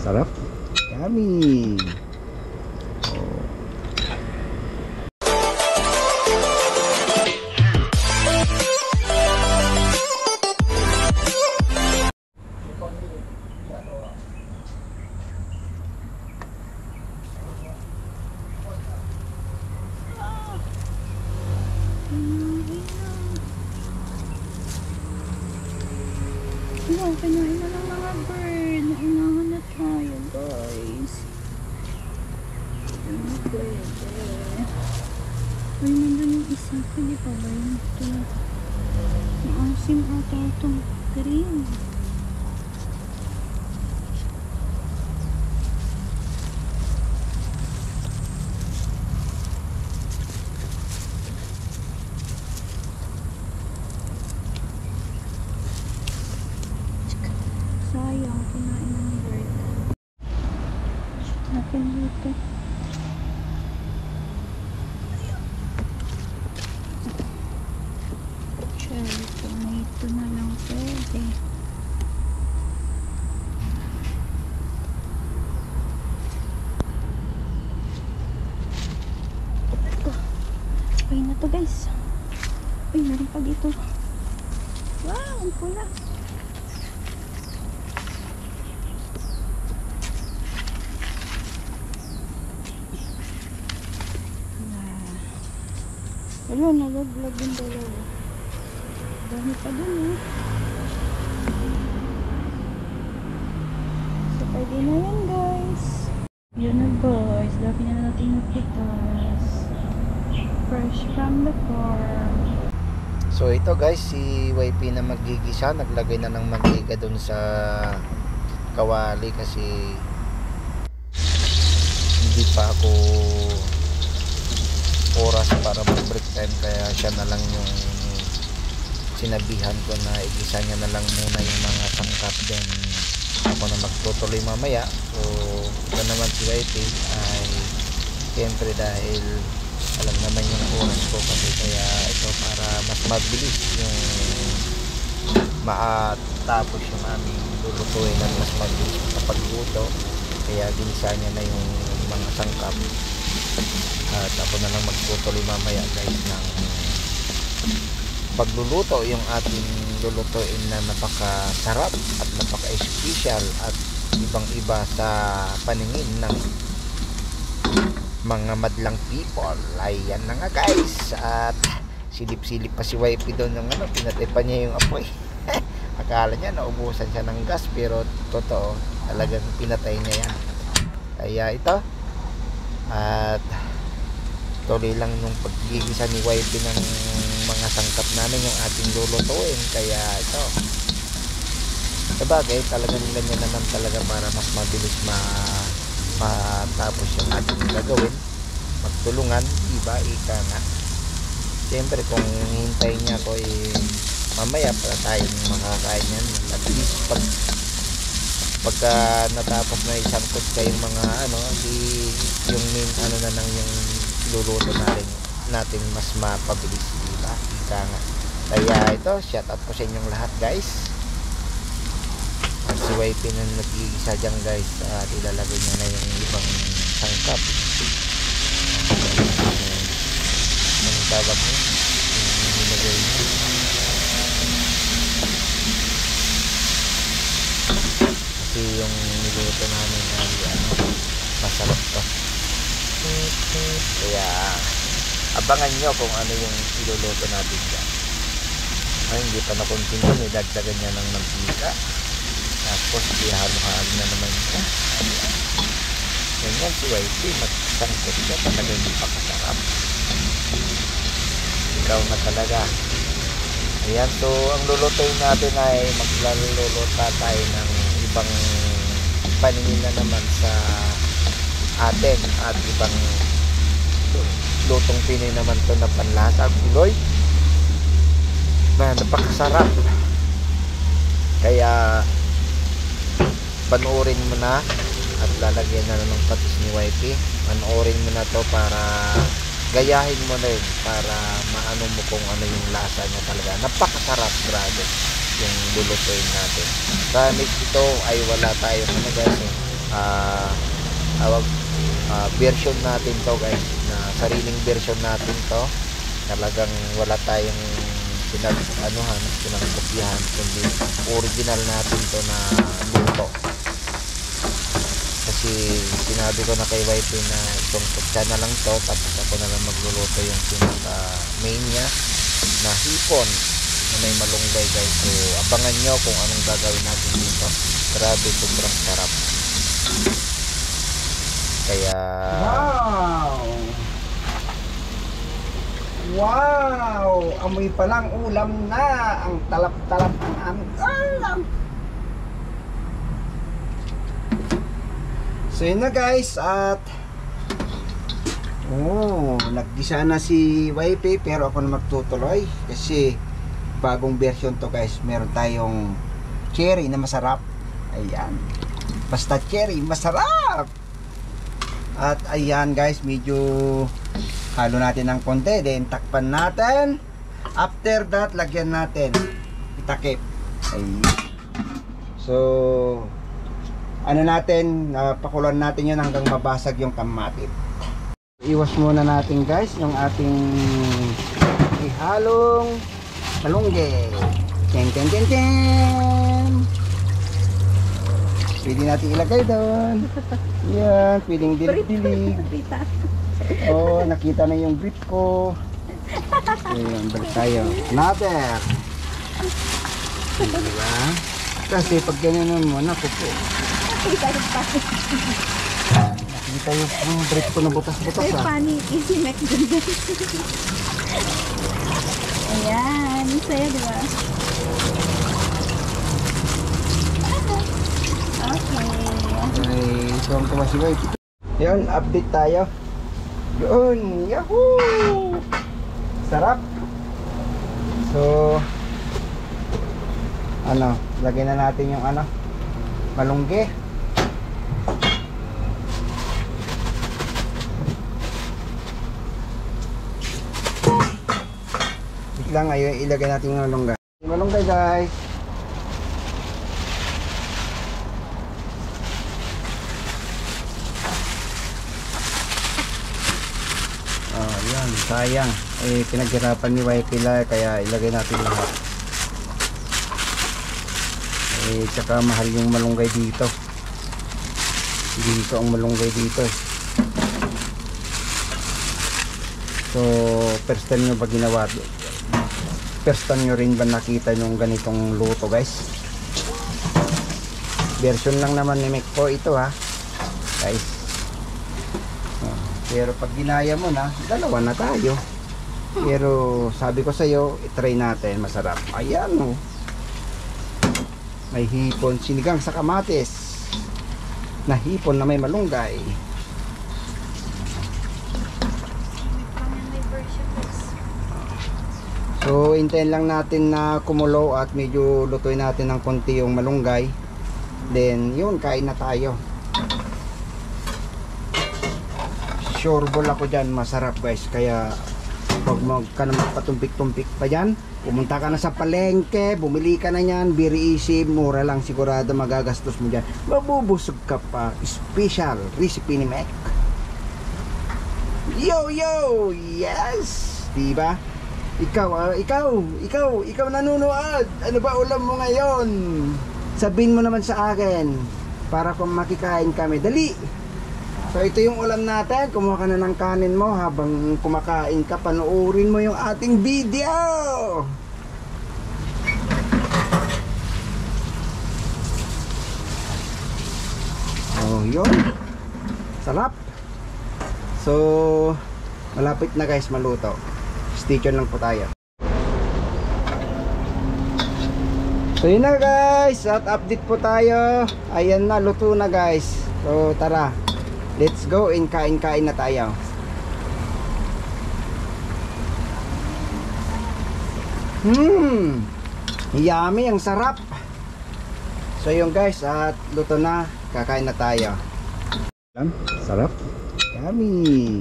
Sarap. Yummy. Kinain na lang mga bird. Naunahan na tayo, guys. Ano pwede? Ay, nandun yung isa. Pwede pa ba yun? Ito na. Maasim ata itong green. Sayang, kinain ng bird. Akin dito. Cherry tomato na lang pwede. Ito. Okay na to, guys. Ay, meron pa dito. Wow, ang pula. Wala, nalaglag yung dalawa. Dami pa dun eh. So, pwede na yan, guys. Yun na, guys. Dami na natin napitas. Fresh from the farm. So ito guys, si YP na magigisa, naglagay na ng mantika dun sa kawali kasi hindi pa ako oras para mag-break time, kaya siya na lang yung sinabihan ko na igisa niya na lang muna yung mga sangkap, then ako na magtutuloy mamaya. So ito naman si YP ay siyempre dahil alam naman yung oras ko kasi, kaya ito para mas mabilis yung matapos yung aming lulutuin at mas mabilis kapag luto, kaya ginisa niya na yung mga sangkap at ako na lang magtutuloy mamaya guys ng pagluluto yung ating lulutuin na napakasarap at napaka-special at ibang iba sa paningin ng mga madlang people. Ayan na nga guys, at silip-silip pa si YP doon ng ano, pinatay pa niya yung apoy. Akala niya naubusan siya ng gas, pero totoo talagang pinatay niya yan. Kaya ito, at tuloy lang yung paggigisa ni YP ng mga sangkap namin yung ating lulutuin. Kaya ito, sabagay talagang ganyan naman talaga para mas mabilis matapos yung ating gagawin, magtulungan, iba, ika nga. Siyempre kung hintayin niya ko mamaya para tayong makakain yan, at least pagka natapos na isangkot kayong mga ano, yung main ano na lang yung luluto natin mas mapabilis, diba, ika nga. Kaya ito, shout out po sa inyong lahat guys. At si YP na nag-iisa dyan guys, at ilalagay niya na yung ibang sangkap. Anong tawag niya? Yung nilagay niya. Kasi yung niluto namin ay masarap to. Kaya abangan nyo kung ano yung iluluto natin dyan. Ay, hindi pa na-continue, may dagdagan niya ng mantika. Tapos ihalo-halo na naman siya. Ganyan si YP, magsangkot siya, talagang napakasarap. Ikaw na talaga. Ayan, so ang lulutuin natin ay maglaluluto tayo ng ibang paningin na naman sa atin, at ibang lutong Pinoy naman to na panlasa, guloy na napakasarap. Kaya panoorin mo na, at lalagyan na ng patis ni YP. Panoorin mo na to para gayahin mo na yun, para maano mo kung ano yung lasa niya. Talaga napakasarap, grabe. yung lulutuin natin. Gamit ito ay wala tayong ano guys, version natin to guys, na sariling version natin to. Talagang wala tayong pinagkopyahan, kundi original natin to na luto. Kasi sinabi ko na kay wifey na itong kutsa na lang to, tapos ako na lang magluluto yung pinaka main niya na hipon na may malunggay guys. So abangan nyo kung anong gagawin natin dito. Grabe, sobrang sarap. Kaya wow, amoy pa lang ulam na. Ang talap-talap ng aming ulam. So yun na guys, at naggisa na si wifey, pero ako na magtutuloy kasi bagong version to guys. Meron tayong cherry na masarap. Ayan, basta cherry masarap. At ayan guys, medyo halo natin ng konti, then takpan natin. After that, lagyan natin itakip. Ayan. So ano natin, pakulan natin yun hanggang mabasag yung kamatit. Iwas muna natin guys yung ating ihalong malunggay. Ten ten ten ten. Pwede natin ilagay doon. Yan, pwedeng dilig-dilig. Oh, nakita na yung grip ko. Ayan, balik tayo. Another. Diba? Kasi pag ganyan mo, naku po. Nakita yung grip ko na butas-butas Ay, funny. Easy neck din. Ayan, saya diba? Okay. Ay, tuwang tuwa si White. Yun, update tayo. Yun, yahoo! Sarap. So, lagyan na natin yung malunggay. Wait lang, ayun, ilagay natin yung malunggay. Malunggay guys. Yan, sayang. Pinaghirapan ni wifey kaya ilagay natin lahat. Tsaka mahal yung malunggay dito. Dito ang malunggay dito. So, first time nyo ba ginawa? First time nyo rin ba nakita yung ganitong luto guys? Version lang naman ni Mick po ito guys. Pero pag ginaya mo na, dalawa na tayo. Pero sabi ko sa iyo, i-try natin, masarap. Ayan may hipon, sinigang sa kamatis na hipon na may malunggay. So hintayin lang natin na kumulo at medyo lutuin natin ng konti yung malunggay. Then yun, kain na tayo. Sure ball ako dyan, masarap guys. Kaya pag ka na magpatumpik-tumpik pa dyan, pumunta ka na sa palengke, bumili ka na yan, very easy, mura lang, sigurado magagastos mo dyan, mabubusog ka pa. Special recipe ni Mac. Yo yo, yes, diba? Ikaw nanonood, ano ba ulam mo ngayon? Sabihin mo naman sa akin para kung makikain kami, dali. So ito yung ulam natin. Kumuha ka na ng kanin mo habang kumakain ka, panoorin mo yung ating video. Oh, yun. Sarap. So malapit na guys maluto. Stay tuned lang po tayo. So yun na guys, at update po tayo. Ayan na, luto na guys. So tara, let's go and kain-kain na tayo. Yummy, ang sarap. So yun guys, at luto na, kakain na tayo. Sarap, yummy.